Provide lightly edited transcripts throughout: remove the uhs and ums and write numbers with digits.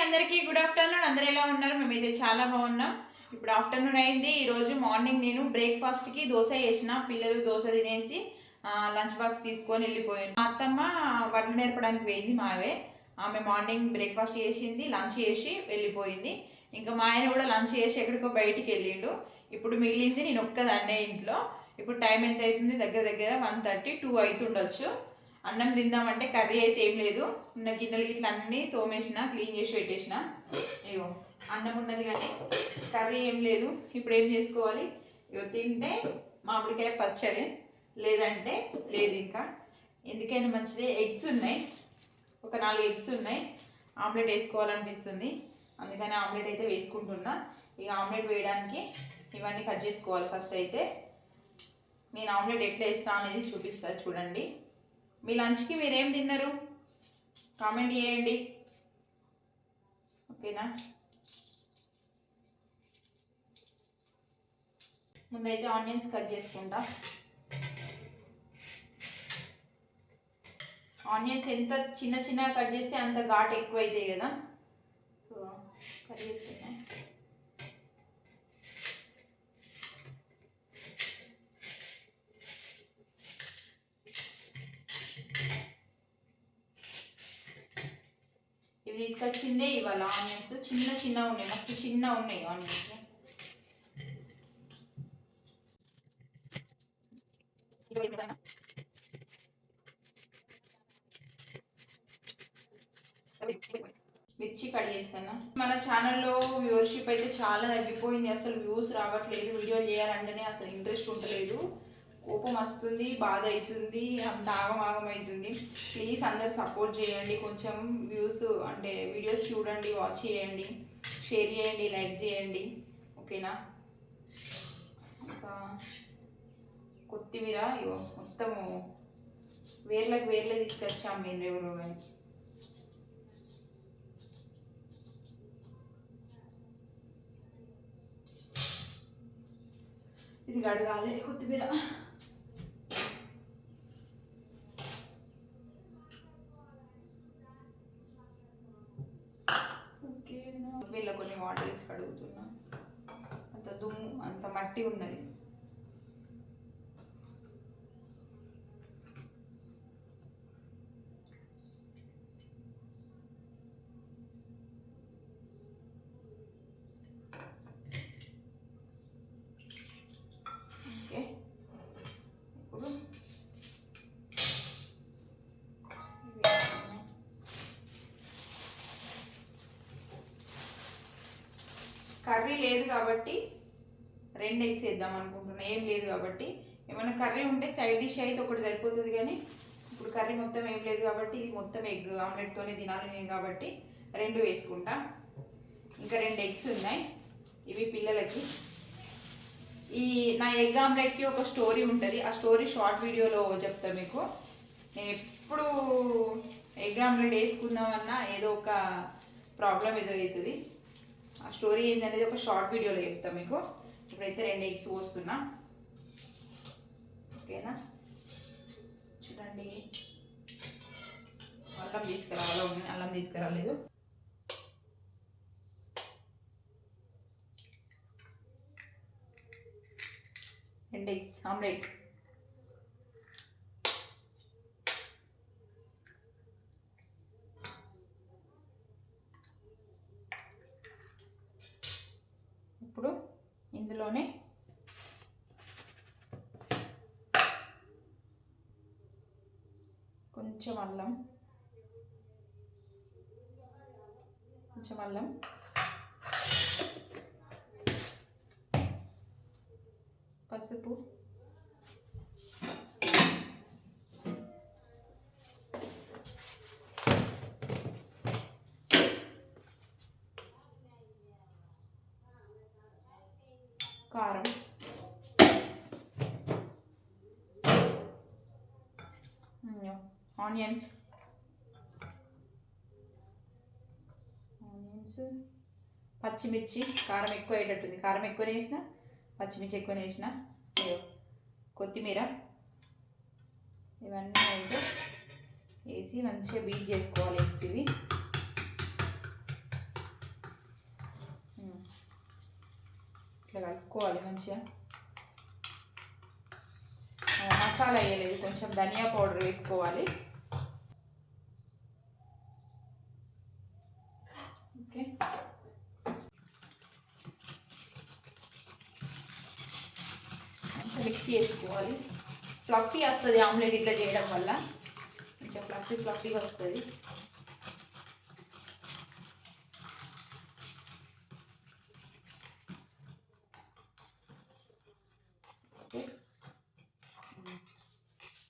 అందరికీ good afternoon. అందరు ఎలా ఉన్నారు? మేమైతే చాలా బాగున్నాం. ఇప్పుడు ఆఫ్టర్నూన్ అయింది. ఈరోజు మార్నింగ్ నేను బ్రేక్ఫాస్ట్కి దోశ చేసిన. పిల్లలు దోశ తినేసి లంచ్ బాక్స్ తీసుకొని వెళ్ళిపోయాను. మా అత్తమ్మ వడ్లు నేర్పడానికి పోయింది మావే. ఆమె మార్నింగ్ బ్రేక్ఫాస్ట్ చేసింది, లంచ్ చేసి వెళ్ళిపోయింది. ఇంకా మా ఆయన కూడా లంచ్ చేసి ఎక్కడికో బయటికి వెళ్ళిండు. ఇప్పుడు మిగిలింది నేను ఒక్కదాన్నే ఇంట్లో. ఇప్పుడు టైం ఎంత అవుతుంది? దగ్గర దగ్గర 1:30, 2 అవుతుండొచ్చు. అన్నం తిందామంటే కర్రీ అయితే ఏం లేదు. ఉన్న గిన్నెలు గిట్ల అన్నీ తోమేసిన, క్లీన్ చేసి పెట్టేసిన. ఇగో అన్నం ఉన్నది కానీ కర్రీ ఏం లేదు. ఇప్పుడు ఏం చేసుకోవాలి? ఇగో తింటే మామిడికాయ పచ్చడి, లేదంటే లేదు. ఇంకా ఎందుకైనా మంచిది ఎగ్స్ ఉన్నాయి, ఒక 4 ఎగ్స్ ఉన్నాయి. ఆమ్లెట్ వేసుకోవాలనిపిస్తుంది, అందుకని ఆమ్లెట్ అయితే వేసుకుంటున్నా. ఇక ఆమ్లెట్ వేయడానికి ఇవన్నీ కట్ చేసుకోవాలి. ఫస్ట్ అయితే నేను ఆమ్లెట్ ఎట్లా వేస్తా అనేది చూపిస్తాను, చూడండి. మీ లంచ్కి మీరేం తిన్నారు? కామెంట్ చేయండి, ఓకేనా? ముందైతే ఆనియన్స్ కట్ చేసుకుంటా. ఆనియన్స్ ఎంత చిన్న చిన్నగా కట్ చేస్తే అంత ఘాట్ ఎక్కువ అవుతాయి కదా. సో కట్ చేస్తున్నా. ఇవి తీసుకొచ్చిందే ఇవాళ. ఆనియన్స్ చిన్న చిన్న ఉన్నాయి, మస్తు చిన్న ఉన్నాయి ఆనియన్స్. మిర్చి కట్ చేస్తాను. మన ఛానల్లో వ్యూవర్షిప్ అయితే చాలా తగ్గిపోయింది. అసలు వ్యూస్ రావట్లేదు. వీడియోలు చేయాలంటేనే అసలు ఇంట్రెస్ట్ ఉండలేదు. కోపం వస్తుంది, బాధ అవుతుంది, అంత ఆగమాగం అవుతుంది. ప్లీజ్ అందరు సపోర్ట్ చేయండి. కొంచెం వ్యూస్ అంటే వీడియోస్ చూడండి, వాచ్ చేయండి, షేర్ చేయండి, లైక్ చేయండి, ఓకేనా? ఇంకా కొత్తిమీర ఇవో మొత్తము వేర్లకు వేర్లే తీసుకొచ్చాం మేము ఎవరు కానీ. ఇది కడగాలి కొత్తిమీర. ఓకేనా? వీళ్ళ కొన్ని వాటర్ వేసి కడుగుతున్నా. అంత దుమ్ము, అంత మట్టి ఉన్నది. కర్రీ లేదు కాబట్టి 2 ఎగ్స్ వేద్దాం అనుకుంటున్నా. ఏం లేదు కాబట్టి, ఏమైనా కర్రీ ఉంటే సైడ్ డిష్ అయితే ఒకటి సరిపోతుంది. కానీ ఇప్పుడు కర్రీ మొత్తం ఏం లేదు కాబట్టి ఇది మొత్తం ఎగ్ ఆమ్లెట్తోనే తినాలి నేను కాబట్టి 2 వేసుకుంటా. ఇంకా 2 ఎగ్స్ ఉన్నాయి, ఇవి పిల్లలకి. ఈ నా ఎగ్ ఆమ్లెట్కి ఒక స్టోరీ ఉంటుంది. ఆ స్టోరీ షార్ట్ వీడియోలో చెప్తా మీకు. నేను ఎప్పుడు ఎగ్ ఆమ్లెట్ వేసుకుందామన్నా ఏదో ఒక ప్రాబ్లం ఎదురవుతుంది. ఆ స్టోరీ ఏంటనేది ఒక షార్ట్ వీడియోలో చెప్తాను మీకు. ఇప్పుడైతే 2 ఎగ్స్ పోస్తున్నా, ఓకేనా? చూడండి. అల్లం తీసుకురావాలి, అల్లం తీసుకురాలేదు. రెండు ఎగ్స్ ఆమ్లెట్. ఇప్పుడు ఇందులోనే కొంచెం అల్లం, పసుపు, కారం, ఆనియన్స్, పచ్చిమిర్చి. కారం ఎక్కువ అయ్యేటట్టుంది, కారం ఎక్కువనే వేసిన, పచ్చిమిర్చి ఎక్కువనే వేసిన. కొత్తిమీర, ఇవన్నీ అయితే వేసి మంచిగా బీట్ చేసుకోవాలి ఎగ్స్ ఇవి. కలుపుకోవాలి మంచిగా. మసాలా వేయలేదు, కొంచెం ధనియా పౌడర్ వేసుకోవాలి. ఓకే, మిక్సీ వేసుకోవాలి. ఫ్లఫీ వస్తుంది ఆమ్లెట్ ఇట్లా చేయడం వల్ల, కొంచెం ఫ్లఫీగా వస్తుంది.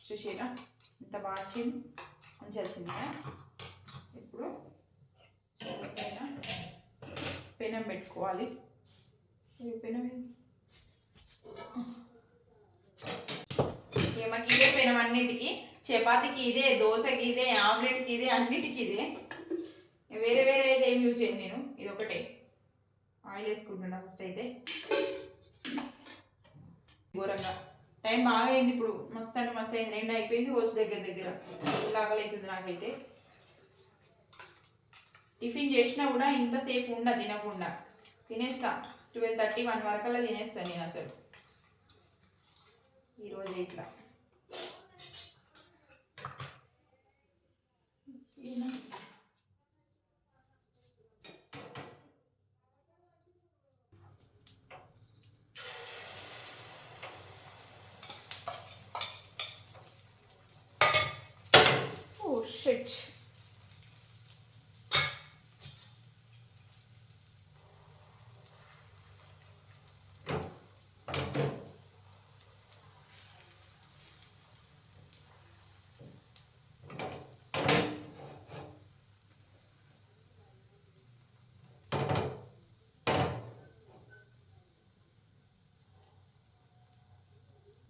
చూసిరా ఇంత బాగా వచ్చింది, మంచిగా వచ్చింది. ఇప్పుడు పెనం పెట్టుకోవాలి. పెనం మాకు ఇదే పెనం అన్నిటికీ, చపాతీకి ఇదే, దోశకి ఇదే, ఆమ్లెట్కి ఇదే, అన్నిటికీ ఇదే. వేరే వేరే అయితే ఏం యూజ్ చేయను నేను, ఇది ఒకటే. ఆయిల్ వేసుకుంటున్నా ఫస్ట్ అయితే. ఘోరంగా టైం బాగా అయింది ఇప్పుడు, మస్తు అంటే మస్తు అయింది. 2 అయిపోయింది, వచ్చి దగ్గర లాగలు అవుతుంది నాకైతే. టిఫిన్ చేసినా కూడా ఇంతసేపు తినకుండా తినేస్తా. 12:30, 1 వరకల్లా తినేస్తాను నేను అసలు. ఈరోజు ఇట్లా షిట్.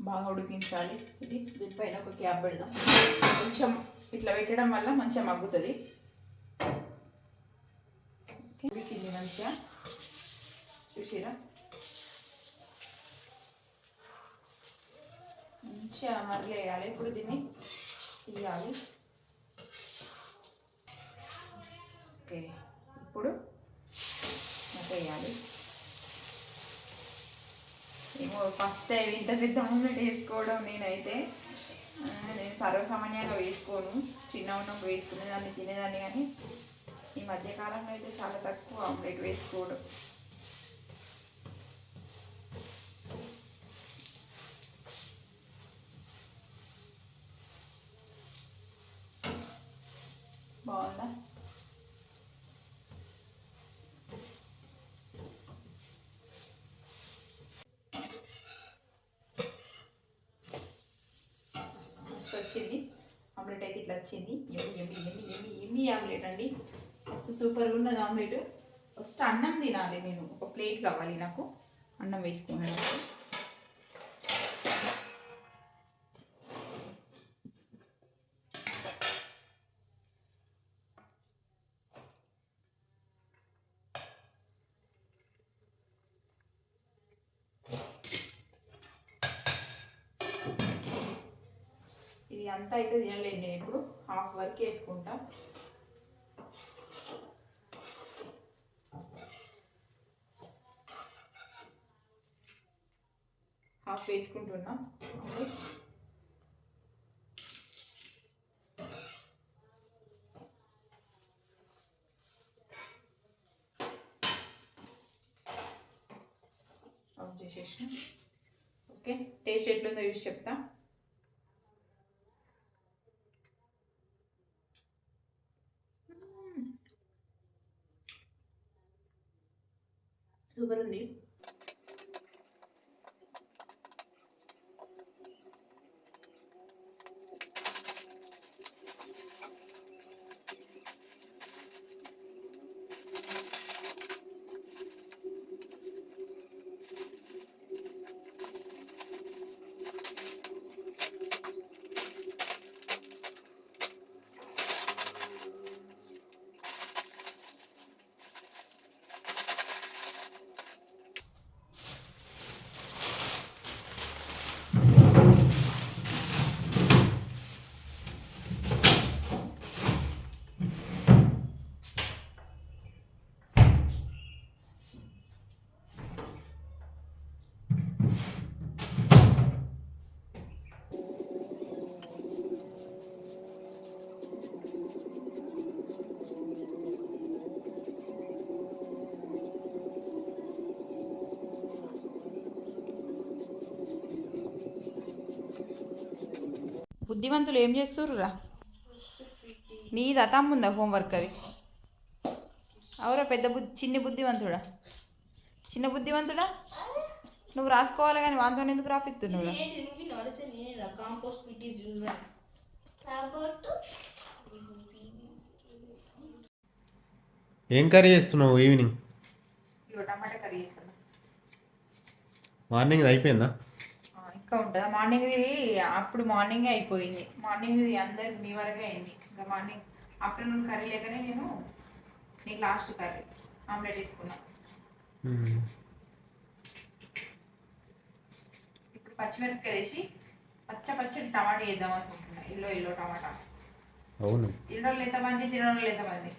బాగా ఉడికించాలి ఇది. దీనిపైన ఒక క్యాప్ పెడదాం, కొంచెం ఇట్లా పెట్టడం వల్ల మంచిగా మగ్గుతుంది. ఉడికింది మంచిగా, చూసిరా మంచిగా మరలేయాలి. ఇప్పుడు దీన్ని తీయాలి. ఓకే, ఇప్పుడు వేయాలి. ఏమో ఫస్ట్ టైం ఇంత పెద్ద ఆమ్లెట్ వేసుకోవడం నేనైతే. నేను సర్వసామాన్యంగా వేసుకోను, చిన్న ఉన్నప్పుడు వేసుకునేదాన్ని, తినేదాన్ని. కానీ ఈ మధ్యకాలంలో అయితే చాలా తక్కువ ఆమ్లెట్ వేసుకోవడం. బాగుందా? వచ్చింది ఆమ్లెట్ అయితే, ఇట్లా వచ్చింది. ఎమ్మి ఆమ్లెట్ అండి, మస్తు సూపర్గా ఉన్నది ఆమ్లెట్. ఫస్ట్ అన్నం తినాలి నేను, ఒక ప్లేట్ కావాలి నాకు, అన్నం వేసుకున్నాను. ఇది అంతా అయితే తినలేదు నేను, ఇప్పుడు హాఫ్ వరకు వేసుకుంటా. హాఫ్ వేసుకుంటున్నా. ఆఫ్ చేసేసిన. ఓకే, టేస్ట్ ఎట్లుందో చూసి చెప్తా. సూపర్ ఉంది. బుద్ధిమంతులు ఏం చేస్తుర్రురా? నీది అతమ్ముందా హోంవర్క్ అది? అవురా పెద్ద చిన్ని బుద్ధివంతుడా? చిన్న బుద్ధివంతుడా? నువ్వు రాసుకోవాలి కానీ వాంతో ఎందుకు రాపిస్తున్నావు? ఏం కర్రీ చేస్తున్నావు ఈవినింగ్? టమాటా కర్రీ చేస్తున్నా. మార్నింగ్ అయిపోయిందా? ఇంకా ఉంటుందా? మార్నింగ్ది అప్పుడు మార్నింగే అయిపోయింది. మార్నింగ్ది అందరికి మీ వరకే అయింది. ఇంకా మార్నింగ్ ఆఫ్టర్నూన్ కర్రీ లేకనే నేను నీకు లాస్ట్ కర్రీ ఆమ్లెట్ వేసుకున్నా. ఇప్పుడు పచ్చిమిరపకాయ వేసి పచ్చడి టమాటా వేద్దాం అనుకుంటున్నా. ఎల్లో టమాటా. అవును. తినడం ఎంతమంది?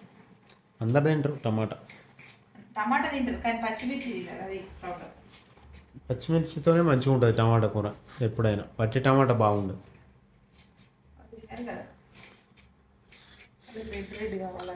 అందరు తింటారు టమాటా తింటారు కానీ పచ్చిమిర్చి తింటారు. అది ప్రాబ్లం. పచ్చిమిర్చితోనే మంచిగా ఉంటుంది టమాటా కూర ఎప్పుడైనా. పచ్చి టమాటా బాగుండదు. అది కదా రెడ్ కావాలి.